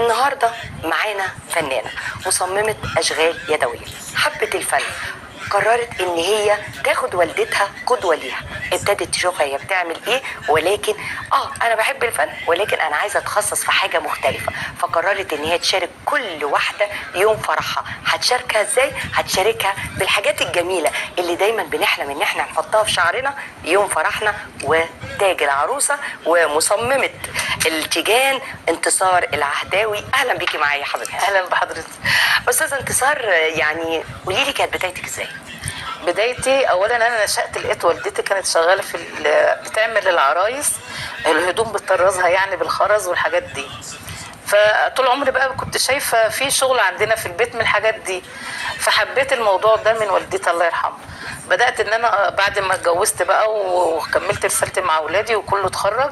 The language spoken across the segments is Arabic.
النهارده معانا فنانه مصممه اشغال يدويه، حبت الفن، قررت ان هي تاخد والدتها قدوه ليها، ابتدت تشوفها هي بتعمل ايه، ولكن انا بحب الفن ولكن انا عايزه اتخصص في حاجه مختلفه، فقررت ان هي تشارك كل واحده يوم فرحها. هتشاركها ازاي؟ هتشاركها بالحاجات الجميله اللي دايما بنحلم ان احنا نحطها في شعرنا يوم فرحنا، وتاج العروسه ومصممه التيجان انتصار العهداوي. اهلا بيكي معايا يا حبيبتي. اهلا بحضرتك. استاذه انتصار، يعني قولي لي كانت بدايتك ازاي؟ بدايتي اولا انا نشأت لقيت والدتي كانت شغاله بتعمل للعرايس الهدوم بتطرزها يعني بالخرز والحاجات دي، فطول عمري بقى كنت شايفه في شغل عندنا في البيت من الحاجات دي، فحبيت الموضوع ده من والدتي الله يرحمها. بدات ان انا بعد ما اتجوزت بقى وكملت رسالتي مع اولادي وكله اتخرج،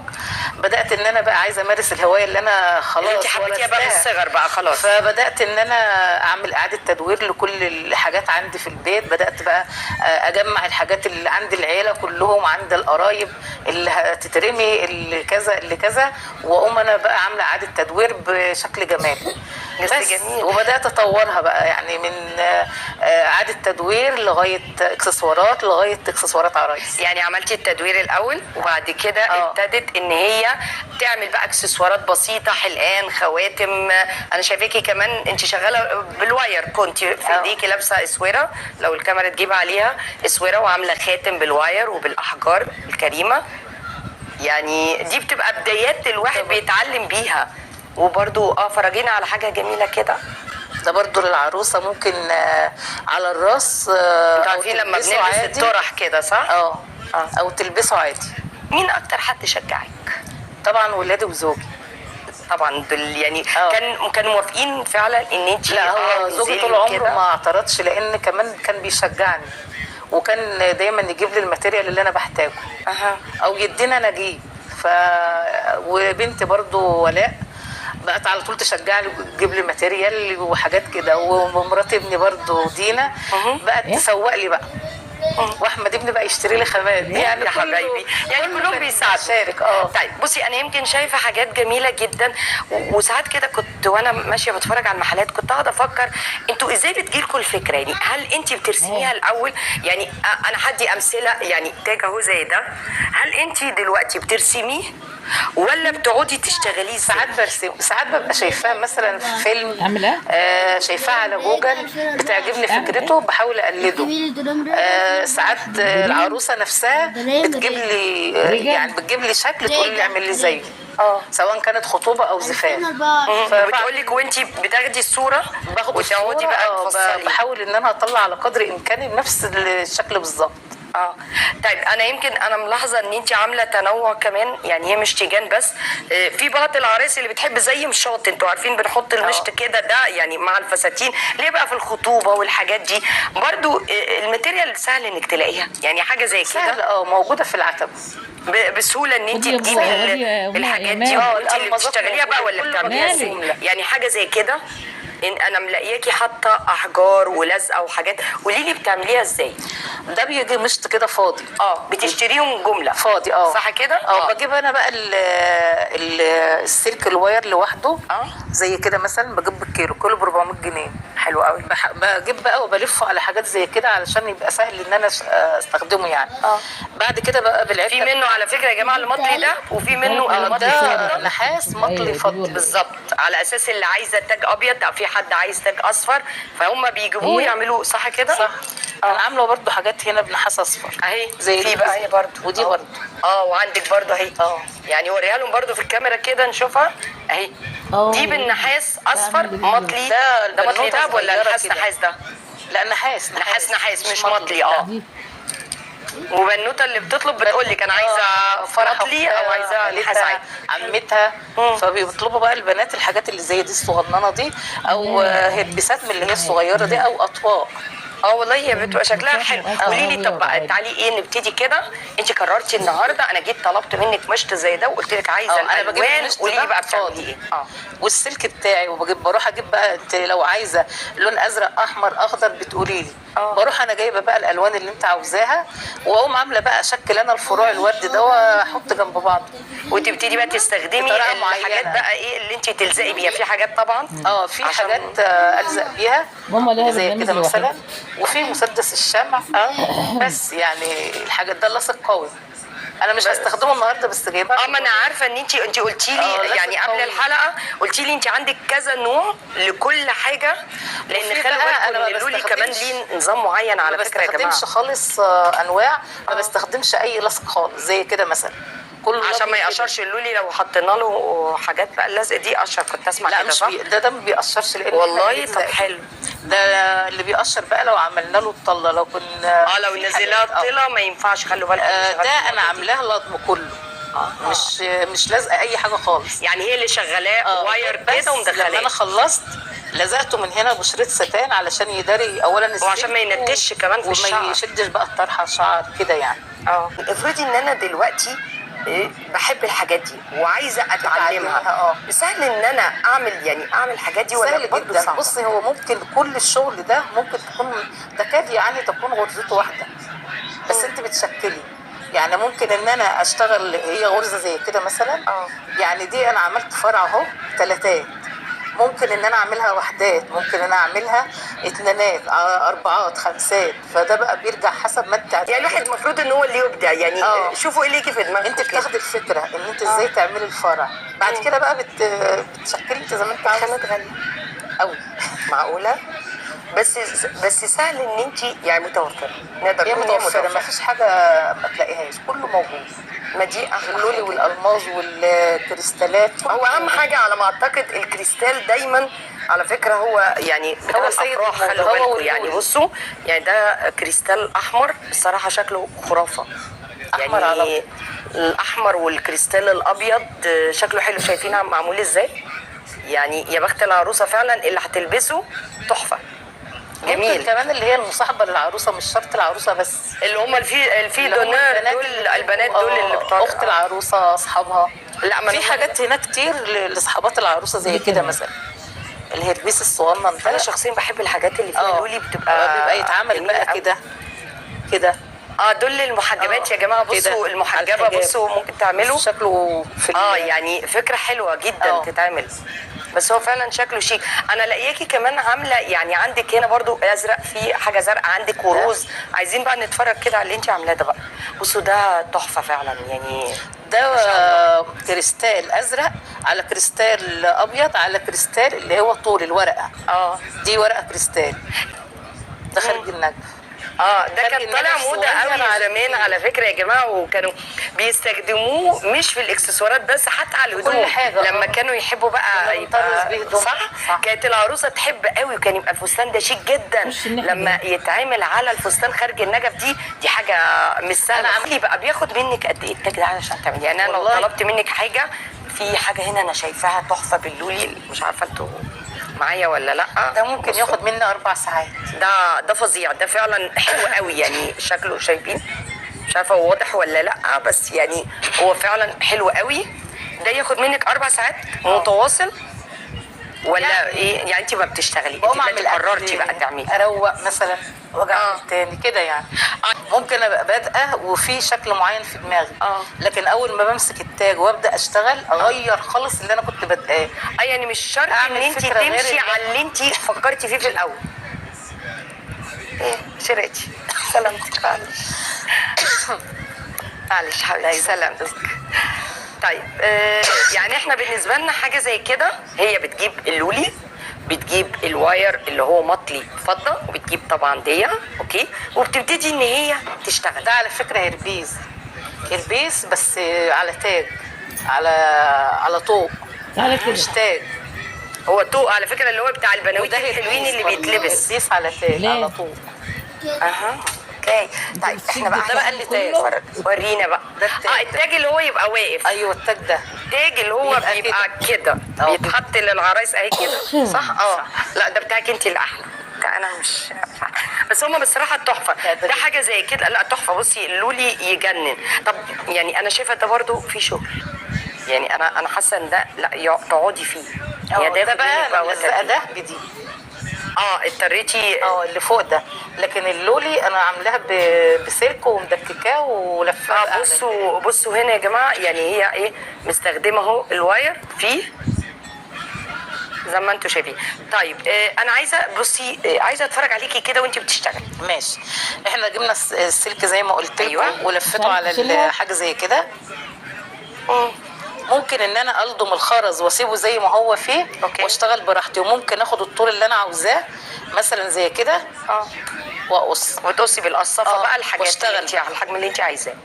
بدات ان انا بقى عايزه امارس الهوايه اللي انا خلاص انت حبيتيها بقى من الصغر بقى خلاص. فبدات ان انا اعمل اعاده تدوير لكل الحاجات عندي في البيت، بدات بقى اجمع الحاجات اللي عند العيله كلهم، عند القرايب اللي هتترمي اللي كذا اللي كذا، واقوم انا بقى عامله اعاده تدوير بشكل جمالي. بس جميل. وبدات اطورها بقى يعني من اعاده تدوير لغايه اكسسوارات لغايه اكسسوارات عرايس. يعني عملتي التدوير الاول وبعد كده ابتدت ان هي تعمل بقى اكسسوارات بسيطه، حلقان، خواتم. انا شايفاكي كمان انت شغاله بالواير، كنت في ايديكي لابسه اسوره، لو الكاميرا تجيب عليها اسوره، وعامله خاتم بالواير وبالاحجار الكريمه. يعني دي بتبقى بدايات الواحد بيتعلم بيها. وبرضو فرجينا على حاجه جميله كده. ده برضو للعروسه ممكن على الراس، انتوا عارفين لما بنلبس الطرح كده صح؟ او تلبسه عادي. مين اكتر حد شجعك؟ طبعا ولادي وزوجي. طبعا دول يعني كانوا موافقين فعلا ان انت؟ لا هو زوجي طول عمره ما اعترضش، لان كمان كان بيشجعني وكان دايما يجيب لي الماتيريال اللي انا بحتاجه. او يدينا انا اجيب. وبنتي برضو ولاء بقت على طول تشجعني وتجيب لي ماتيريال وحاجات كده، ومرات ابني برضو دينا بقت تسوق لي بقى، واحمد ابني بقى يشتري لي خامات. يعني يا حبايبي يعني كلهم بيساعدوا. شارك. طيب بصي، انا يمكن شايفه حاجات جميله جدا، وساعات كده كنت وانا ماشيه بتفرج على المحلات كنت قاعده افكر انتوا ازاي بتجيلكوا الفكره؟ يعني هل انت بترسميها الاول؟ يعني انا هدي امثله، يعني تاج اهو زي ده، هل انت دلوقتي بترسميه ولا بتقعدي تشتغليه؟ ساعات برسم، ساعات ببقى شايفاه مثلا في فيلم، شايفاه على جوجل بتعجبني فكرته بحاول اقلده. ساعات العروسه نفسها بتجيب لي يعني بتجيب لي شكل تقول لي اعمل لي زيه، سواء كانت خطوبه او زفاف. بتقول لك وانت بتاخدي الصوره وتقعدي بقى تفصلي. بحاول ان انا اطلع على قدر امكاني بنفس الشكل بالظبط. طيب انا يمكن انا ملاحظه ان انت عامله تنوع كمان، يعني هي مش تيجان بس، في بعض العرايس اللي بتحب زي مشاط، انتوا عارفين بنحط المشط كده ده يعني مع الفساتين، ليه بقى في الخطوبه والحاجات دي برضو الماتيريال سهل انك تلاقيها، يعني حاجه زي كده موجوده في العتب بسهوله ان انت تجيبي الحاجات دي وانت اللي بتشتغليها بقى ولا بتعمليها ازاي؟ يعني حاجه زي كده إن انا ملاقياكي حاطه احجار ولزقه وحاجات، قولي لي بتعمليها ازاي؟ ده بيجي مشط كده فاضي، بتشتريهم جمله فاضي صح كده؟ بجيب انا بقى السلك الواير لوحده، زي كده مثلا بجيب بالكيلو، كيلو ب 400 جنيه. حلو قوي. بجيب بقى وبلفه على حاجات زي كده علشان يبقى سهل ان انا استخدمه يعني. بعد كده بقى بالعده في منه على فكره يا جماعه المطلي ده، وفي منه المطلي ده نحاس مطلي فضي بالظبط، على اساس اللي عايزه تاج ابيض او في حد عايز تاج اصفر فهم بيجيبوه يعملوه صح كده؟ صح. انا عامله برضو حاجات هنا بنحاس اصفر اهي زي في بقى هي برضو، ودي برضو وعندك برضو اهي. يعني وريها لهم برضو في الكاميرا كده نشوفها اهي. دي بالنحاس اصفر مطلي. ده مطلي ده ولا نحاس ده؟ لا نحاس مش مطلي. وبنوته اللي بتطلب بتقول لك انا عايزه مطلي او عايزه نحاس عادي. عمتها فبيطلبوا بقى البنات الحاجات اللي زي دي الصغننه دي، او هدبسات من اللي هي الصغيره دي، او اطواق. والله هي بتبقى شكلها حلو. قولي لي طب بقى تعالي نبتدي كده. انت قررتي النهارده، انا جيت طلبت منك مشط زي ده وقلت لك عايزه الالوان، قولي لي بقى بتعملي ايه؟ والسلك بتاعي، بروح اجيب بقى، انت لو عايزه لون ازرق احمر اخضر بتقولي لي، بروح انا جايبه بقى الالوان اللي انت عاوزاها، واقوم عامله بقى اشكل انا الفروع الورد ده واحط جنب بعض. وتبتدي بقى تستخدمي بطريقة الحاجات معينة. بقى ايه اللي انت تلزقي بيها، في حاجات طبعا في عشان- حاجات الزق بيها ماما لها زي برنامج كده لوحدها. مثلا، وفي مسدس الشمع. بس يعني الحاجات ده لاصق قوي، انا مش هستخدمه النهارده بس جايبها. ما انا عارفه ان انت قلتي لي لازم يعني قبل قوي. الحلقه قلتي لي انت عندك كذا نوع لكل حاجه، لان وفي خلي بقى بالكم أنا ما ان اللولي كمان بستخدمش- ليه نظام معين على ما فكره يا جماعه، بستخدمش خالص انواع، ما بستخدمش اي لصق خالص زي كده مثلا، كله عشان ما لبي كده. يقشرش اللولي لو حطينا له حاجات بقى اللزق دي قشر، كنت اسمع لا كده مش صح؟ ده ما بيقشرش لان والله إحنا طب بنلزق. حلو. ده اللي بيقشر بقى لو عملنا له الطله، لو كنا لو في نزلها حاجات- طلع ما ينفعش، خلوا بالكم ده انا عاملاه لضم كله، مش لازقه اي حاجه خالص. يعني هي اللي شغلاه واير بس كده لما انا ومدخلاه، خلصت لزقته من هنا بشريط ستان علشان يداري اولا السلك، وعشان ما ينتش كمان في الشعر. وما يشدش بقى الطرحه شعر كده يعني. افرضي ان انا دلوقتي بحب الحاجات دي وعايزه اتعلمها، تتعلمها، سهل ان انا اعمل الحاجات دي ولا سهل برضه جدا. صعبة؟ بصي هو ممكن كل الشغل ده ممكن تكون تكاد يعني تكون غرزته واحده، بس انت بتشكلي. يعني ممكن ان انا اشتغل هي غرزه زي كده مثلا، يعني دي انا عملت فرع اهو 3، ممكن ان انا اعملها وحدات، ممكن ان انا اعملها 2، 4، 5، فده بقى بيرجع حسب ما انت يعني الواحد المفروض ان هو اللي يبدع يعني. شوفوا ايه اللي يجي في دماغك، انت بتاخدي الفكره ان انت ازاي تعملي الفرع، بعد كده بقى بتشكلي انت زي ما انت عاوزه. خامات غاليه قوي معقوله، بس سهل ان انت يعني متوفره، نقدر هي نقول إن هي متوفره، ما فيش حاجه ما تلاقيهاش، كله موجود. ما دي احلى اللولي حاجة. والالماظ والكريستالات، هو اهم حاجه على ما اعتقد الكريستال دايما على فكره، هو يعني بتاع هو سيد الافراح، الموضة، خلوا هو بالكم واللولي. يعني. بصوا يعني ده كريستال احمر الصراحه شكله خرافه، أحمر على يعني الاحمر والكريستال الابيض شكله حلو، شايفين معمول ازاي؟ يعني يا بخت العروسه فعلا اللي هتلبسه تحفه ممكن جميل. كمان اللي هي المصاحبه للعروسه، مش شرط العروسه بس، اللي هم الفي اللي هم دونر دول، البنات دول اللي بتوع اخت العروسه اصحابها. لا ما في حاجات هناك كتير لاصحابات العروسه زي كده مثلا الهربيس الصغنن ده. انا شخصيا بحب الحاجات اللي فيها لولي، بيبقى يتعمل جميلة بقى أوي. كده دول المحجبات يا جماعه، بصوا المحجبه بصوا ممكن تعملوا شكله في يعني فكره حلوه جدا تتعمل، بس هو فعلا شكله شيك. انا لاقياكي كمان عامله يعني عندك هنا برضو ازرق، في حاجه زرقاء عندك وروز، عايزين بقى نتفرج كده على اللي انت عاملاه ده بقى. بصوا ده تحفه فعلا يعني، ده كريستال ازرق على كريستال ابيض على كريستال اللي هو طول الورقه. دي ورقه كريستال ده خارج النجف. ده كان طالع موضه قوي زمان على فكره يا جماعه، وكانوا بيستخدموه مش في الاكسسوارات بس، حتى على الهدوم كل حاجة. لما كانوا يحبوا بقى يبقى صح. كانت العروسه تحب قوي، وكان يبقى الفستان ده شيك جدا لما يتعمل على الفستان خارج النجف، دي حاجه مش سهله. عملي بقى بياخد منك قد ايه التاج ده علشان تعملي؟ يعني انا لو طلبت منك حاجه، في حاجه هنا انا شايفاها تحفه باللولي، مش عارفه انتوا معايا ولا لا؟ ده ممكن ياخد مني 4 ساعات. ده فظيع، ده فعلا حلو قوي يعني، شكله شايفين مش عارفه هو واضح ولا لا، بس يعني هو فعلا حلو قوي. ده ياخد منك 4 ساعات متواصل ولا يعني ايه؟ يعني انت ما بتشتغلي، انت قررتي بقى تعملي اروق مثلا واجي اعمل تاني كده يعني. ممكن ابقى بادئه وفي شكل معين في دماغي، لكن اول ما بمسك التاج وابدا اشتغل اغير خالص اللي انا كنت بادئاه. يعني مش شرط ان انت تمشي على اللي انت فكرتي فيه في الاول. ايه شرقتي سلامتك، معلش حبيبتي سلامتك. طيب يعني احنا بالنسبه لنا حاجه زي كده، هي بتجيب اللولي، بتجيب الواير اللي هو مطلي فضه، وبتجيب طبعا دي اوكي، وبتبتدي ان هي تشتغل. ده على فكره هربيس بس على تاج، على طوق، مش تاج. هو طوق على فكره اللي هو بتاع البناويت الحلوين اللي بيتلبس. هربيس على تاج على طوق. اوكي. طيب احنا بقى ده بقى اللي تاج، ورينا بقى. التاج اللي هو يبقى واقف. ايوه التاج ده، التاج اللي هو بيبقى كده بيتحط للعرايس اهي كده، صح؟ لا ده بتاعك انت الاحلى، ده انا مش، بس هما بصراحه تحفه. ده حاجه زي كده، لا تحفه. بصي اللولي يجنن. طب يعني انا شايفه ده برضو في شغل، يعني انا حاسه ان ده لا تقعدي فيه. ده بقى اللزقه ده جديد، اضطريتي. اللي فوق ده. لكن اللولي انا عاملاها بسلك ومدككاه ولفاه. بصوا هنا يا جماعه، يعني هي ايه مستخدمه اهو الواير فيه زي ما انتم شايفين. طيب انا عايزه بصي عايزه اتفرج عليكي كده وانت بتشتغلي. ماشي. احنا جبنا السلك زي ما قلت لكم. أيوة. ولفته على حاجه زي كده. ممكن ان انا الضم الخرز واسيبه زي ما هو فيه. أوكي. واشتغل براحتي، وممكن اخد الطول اللي انا عاوزاه مثلا زي كده واقص وتقصي بالقصافه بقى الحاجات واشتغل اللي انت على الحجم اللي انت عايزاه.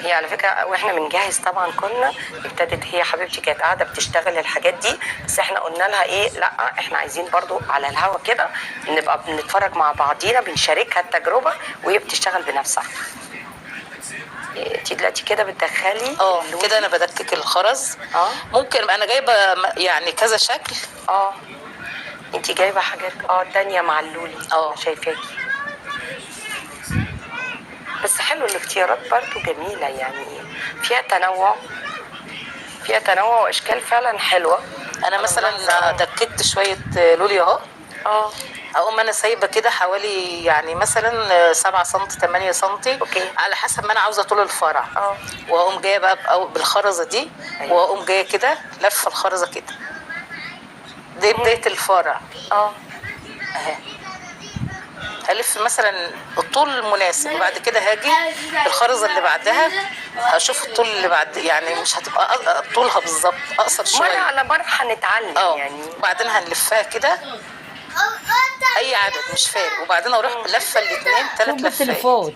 هي على فكره واحنا بنجهز طبعا كنا ابتدت هي حبيبتي كانت قاعده بتشتغل الحاجات دي، بس احنا قلنا لها ايه لا احنا عايزين برضو على الهوا كده نبقى بنتفرج مع بعضينا بنشاركها التجربه وهي بتشتغل بنفسها. انت دلوقتي كده بتدخلي كده انا بدكك الخرز. ممكن انا جايبه يعني كذا شكل. انت جايبه حاجات تانية مع اللولي. شايفاكي. بس حلو الاختيارات برضو جميله، يعني فيها تنوع واشكال فعلا حلوه. انا مثلا دككت شويه لولي اهو. اقوم انا سايبه كده حوالي يعني مثلا 7 سم 8 سم. اوكي. على حسب ما انا عاوزه طول الفرع. واقوم جايه بقى بالخرزه دي. أيوة. واقوم جايه كده لفه الخرزه كده. دي بدايه الفرع. اهي. هلف مثلا الطول المناسب، وبعد كده هاجي الخرزه اللي بعدها هشوف الطول اللي بعد، يعني مش هتبقى طولها بالظبط، اقصر شويه. مره على مره هنتعلم يعني. وبعدين هنلفها كده اي عدد مش فارق، وبعدين اروح لفه الاثنين 3 لفات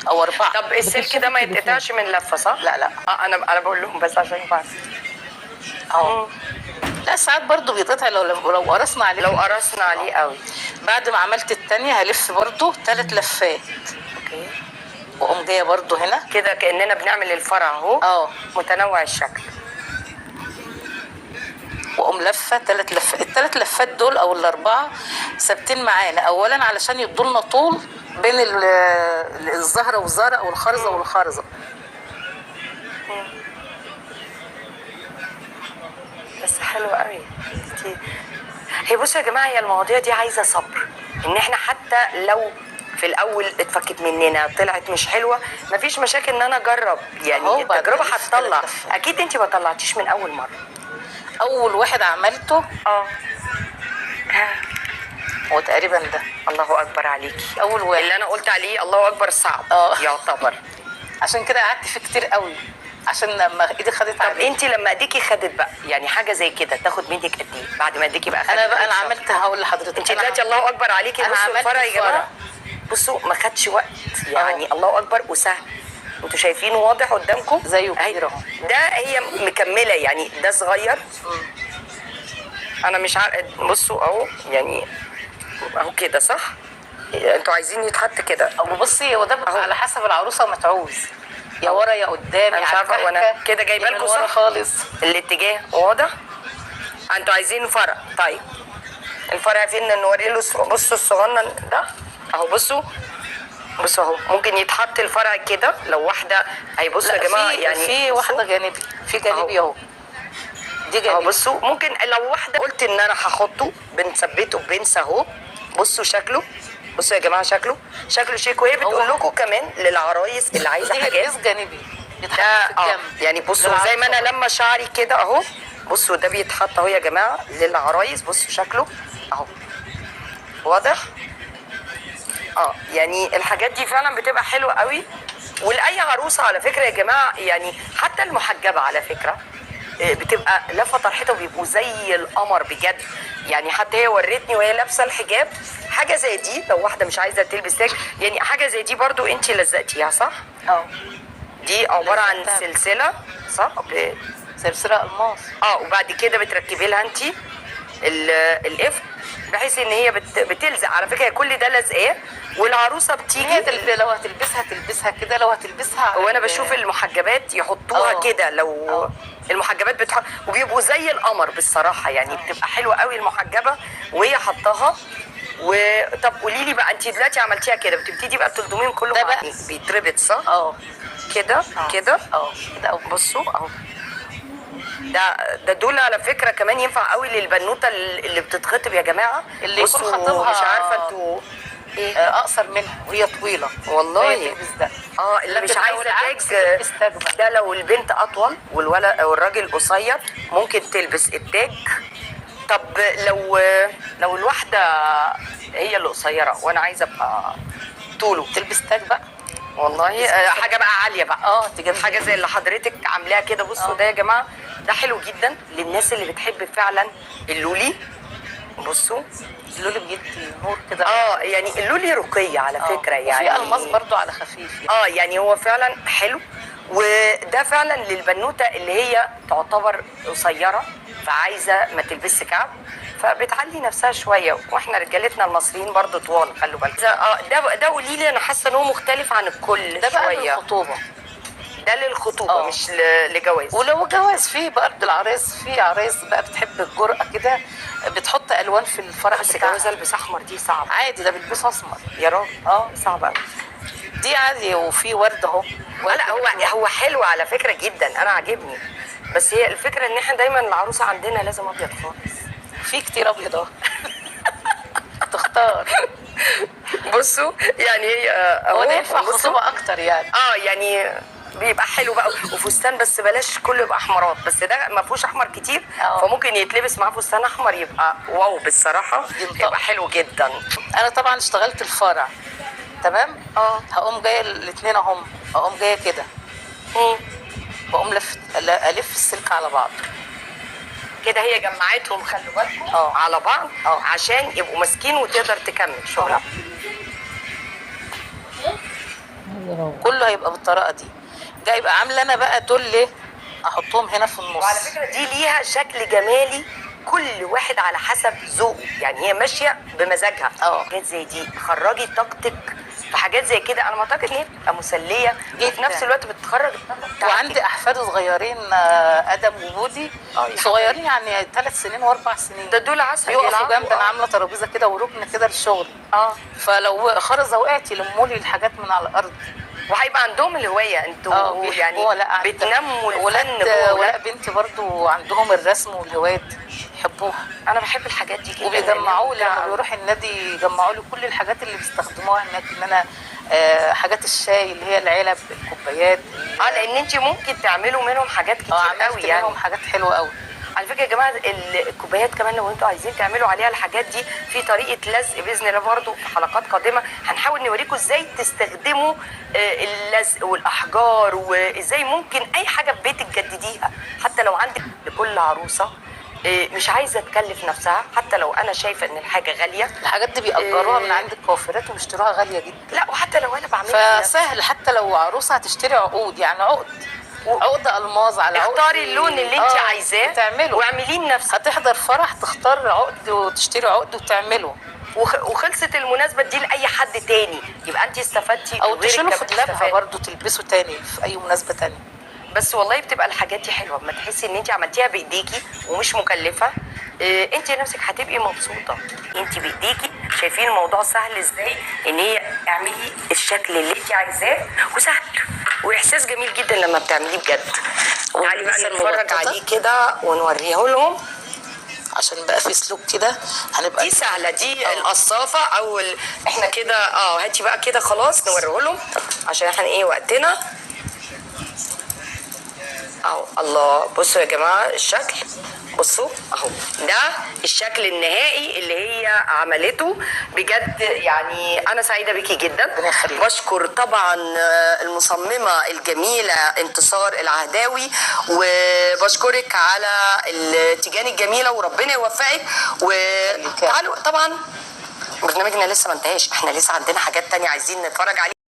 او 4. طب السلك ده ما يتقطعش من لفه صح؟ لا. انا بقول لهم بس عشان يبقى لا ساعات برضو بيتقطع لو قرصنا عليه. قوي. بعد ما عملت الثانيه هلف برضو 3 لفات. اوكي. واقوم جايه برضو هنا كده كاننا بنعمل الفرع اهو. متنوع الشكل. واقوم لفه 3 لفات. ال3 لفات دول او ال4 ثابتين معانا، اولا علشان يدوا لنا طول بين الزهره والزهره او الخرزه والخرزه. بس حلو قوي. هي بصوا يا جماعه، هي المواضيع دي عايزه صبر، ان احنا حتى لو في الاول اتفكت مننا طلعت مش حلوه مفيش مشاكل ان انا اجرب، يعني التجربه هتطلع. اكيد انت ما طلعتيش من اول مره. اول واحد عملته هو تقريبا ده. الله اكبر عليكي. اول واحد اللي انا قلت عليه الله اكبر صعب. يعتبر. عشان كده قعدت فيه كتير قوي عشان لما ايدي خدت عليه. طب انت لما ايديكي خدت بقى يعني حاجه زي كده تاخد منك قد ايه بعد ما ايديكي بقى خدت؟ انا عملت هقول لحضرتك. انت دلوقتي الله اكبر عليكي. بصوا الفرع يا جماعه، بصوا ما خدش وقت يعني. الله اكبر وسهل. انتوا شايفينه واضح قدامكم زيه كبير اهو. ده هي مكمله يعني، ده صغير. انا مش عارف. بصوا اهو يعني اهو كده صح. انتوا عايزين يتحط كده. بصي هو ده على حسب العروسه ما تعوز، يا ورا يا قدام. انا مش عارفه وانا كده جايبه لكم صح خالص. الاتجاه واضح. انتوا عايزين فرع. طيب الفرع فين نوري له؟ بصوا الصغنن ده اهو. بصوا اهو ممكن يتحط الفرع كده لو واحده. بصوا يا جماعه يعني في واحده جانبي، في جانبي اهو. دي جانبي. بصوا ممكن لو واحده قلت ان انا هحطه بنثبته بنس اهو. بصوا شكله. بصوا يا جماعه شكله شيك. وهي بتقول لكم كمان للعرايس اللي عايزه حاجات جانبي ده يعني بصوا زي ما انا لما شعري كده اهو. بصوا ده بيتحط اهو يا جماعه للعرايس. بصوا شكله اهو واضح. يعني الحاجات دي فعلا بتبقى حلوه قوي ولاي عروسه على فكره يا جماعه. يعني حتى المحجبه على فكره بتبقى لافه طرحتها وبيبقوا زي القمر بجد. يعني حتى هي ورتني وهي لابسه الحجاب حاجه زي دي. لو واحده مش عايزه تلبس تاج يعني حاجه زي دي برضو انت لزقتيها صح؟ دي عباره عن سلسله صح؟ سلسله الماس. وبعد كده بتركبي لها انت القفل بحيث ان هي بتلزق. على فكره كل ده لازقاه والعروسه بتيجي لو هتلبسها كده، لو هتلبسها. وانا بشوف المحجبات يحطوها كده. لو المحجبات بتحط وبيبقوا زي القمر بالصراحه يعني. بتبقى حلوه قوي المحجبه وهي حطاها. طب قولي لي بقى انت دلوقتي عملتيها كده بتبتدي بقى تلضميهم كله ده بقى بيتربط صح؟ كده كده كده بصوا اهو ده دول على فكره كمان ينفع قوي للبنوته اللي بتتخطب يا جماعه. اللي يكون بصوا، خطيبها مش عارفه انتوا ايه. اقصر منها وهي طويله والله هي تلبس ده. اللي مش لكن لو عايزه العكس تاج تلبس تاج بقى. ده لو البنت اطول والراجل قصير ممكن تلبس التاج. طب لو الواحده هي اللي قصيره وانا عايزه ابقى طوله تلبس تاج بقى. والله حاجه بقى عاليه بقى. تجيب حاجه زي اللي حضرتك عاملاها كده. بصوا ده يا جماعه، ده حلو جدا للناس اللي بتحب فعلا اللولي. بصوا اللولي بيدي نور كده. يعني اللولي رقيه على فكره يعني. وفي الماس برضو على خفيف يعني. يعني هو فعلا حلو، وده فعلا للبنوته اللي هي تعتبر قصيره فعايزه ما تلبسش كعب، فبتعلي نفسها شويه. واحنا رجالتنا المصريين برضو طوال، خلوا بالك. ده قولي لي، انا حاسه ان هو مختلف عن الكل ده بقى شويه. للخطوبه. ده للخطوبه مش لجواز. ولو جواز فيه برضه العرايس، في عرايس بقى بتحب الجرأة كده، بتحط الوان في الفرح بس بتاعها. جواز البس احمر دي صعب. عادي، ده بيلبسوا اسمر يا راجل صعب قوي. دي عادي. وفي ورد اهو. لا هو حلو على فكره جدا، انا عاجبني. بس هي الفكره ان احنا دايما العروسه عندنا لازم ابيض خالص. في كتير ابيض اهو. تختار. بصوا يعني هي هو ده ينفع خطوبه اكتر يعني. يعني بيبقى حلو بقى وفستان، بس بلاش كله يبقى احمرات، بس ده ما فيهوش احمر كتير. فممكن يتلبس معاه فستان احمر يبقى واو بالصراحه، يبقى حلو جدا. انا طبعا اشتغلت الفرع تمام. هقوم جايه الاثنين اهم، اقوم جايه كده. بقوم الف السلك على بعض كده. هي جمعتهم، خلوا بالكم على بعض عشان يبقوا ماسكين وتقدر تكمل شغلها. كله هيبقى بالطريقه دي. ده يبقى عامله انا بقى دول احطهم هنا في النص. وعلى فكره دي ليها شكل جمالي، كل واحد على حسب ذوقه يعني. هي ماشيه بمزاجها. حاجات زي دي خرجي طاقتك في حاجات زي كده. انا معتقد ان هي بتبقى مسليه وفي نفس الوقت بتخرج الطاقه بتاعتك. وعندي احفاد صغيرين ادم وبودي صغيرين يعني 3 سنين و4 سنين. ده دول عسل يقفوا جنبي. انا عامله ترابيزه كده وركن كده للشغل. فلو خرزه وقعت يلموا لي الحاجات من على الارض. وهيبقى عندهم الهوايه. انتوا يعني بتنموا الفن جوه. ولا بنتي برضو عندهم الرسم والهوايه دي يحبوها. انا بحب الحاجات دي جدا. وبيجمعوا لي لما بيروح النادي، يجمعوا لي كل الحاجات اللي بيستخدموها هناك. ان انا حاجات الشاي اللي هي العلب، الكوبايات. لان انت ممكن تعملوا منهم حاجات كتير قوي يعني. منهم حاجات حلوه قوي. على فكره يا جماعه الكوبايات كمان لو انتوا عايزين تعملوا عليها الحاجات دي في طريقه لزق باذن الله برضو في حلقات قادمه هنحاول نوريكم ازاي تستخدموا اللزق والاحجار، وازاي ممكن اي حاجه في بيتك تجدديها. حتى لو عندك لكل عروسه مش عايزه تكلف نفسها، حتى لو انا شايفه ان الحاجه غاليه. الحاجات دي بيأجروها من عند الكوافيرات وبيشتروها غاليه جدا. لا وحتى لو انا بعملها فسهل. حتى لو عروسه هتشتري عقود، يعني عقد الماظ على عقد. اختاري اللون اللي انت عايزاه تعمله واعمليه لنفسك. هتحضر فرح تختار عقد وتشتري عقد وتعمله. وخلصت المناسبه دي لاي حد تاني، يبقى انت استفدتي. او تشيله في دولابها برضه تلبسه تاني في اي مناسبه تانيه. بس والله بتبقى الحاجات دي حلوه لما تحسي ان انت عملتيها بايديكي ومش مكلفه. انت نفسك هتبقي مبسوطه. انت بايديكي شايفين الموضوع سهل ازاي، ان هي اعملي الشكل اللي انت عايزاه وسهل، واحساس جميل جدا لما بتعمليه بجد. تعالي بقى نتفرج عليه كده ونوريه لهم عشان بقى في سلوك كده. هنبقى دي سهله، دي القصافه او احنا كده. هاتي بقى كده خلاص نوريه لهم عشان احنا وقتنا. الله، بصوا يا جماعه الشكل. بصوا اهو، ده الشكل النهائي اللي هي عملته بجد. يعني انا سعيده بيكي جدا. بشكر طبعا المصممه الجميله انتصار العهداوي، وبشكرك على التيجان الجميله وربنا يوفقك. وتعالوا طبعا برنامجنا لسه ما انتهاش، احنا لسه عندنا حاجات تانية عايزين نتفرج عليها.